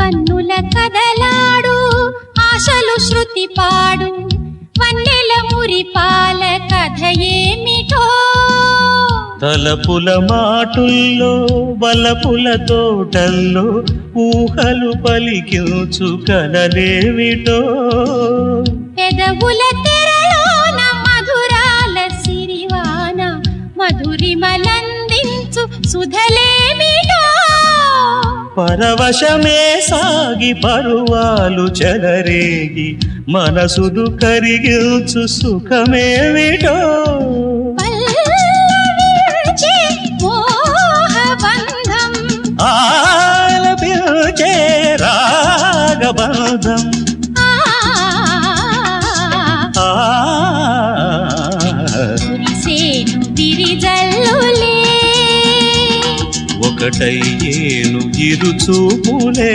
కన్నుల కదలాడు ఆశలు శృతి పాడు వన్నెల మురిపాల కథ ఏమిటో తలపుల మాటుల్లో బలపుల తోటల్లో ఊహలు పలికించు కలలేమిటో పెదవుల తెరలోన మధురాల సిరివాన మధురిమలందించు సుధలేమిటో పరవశమే సాగి పరువాలు చెలరేగి మనసును కరిగించు సుఖమేమిటో పల్లవించే మోహబంధం ఆలపించే రాగబంధం కురిసేను విరిజల్లులే ఒకటయ్యేను ఇరు చూపులే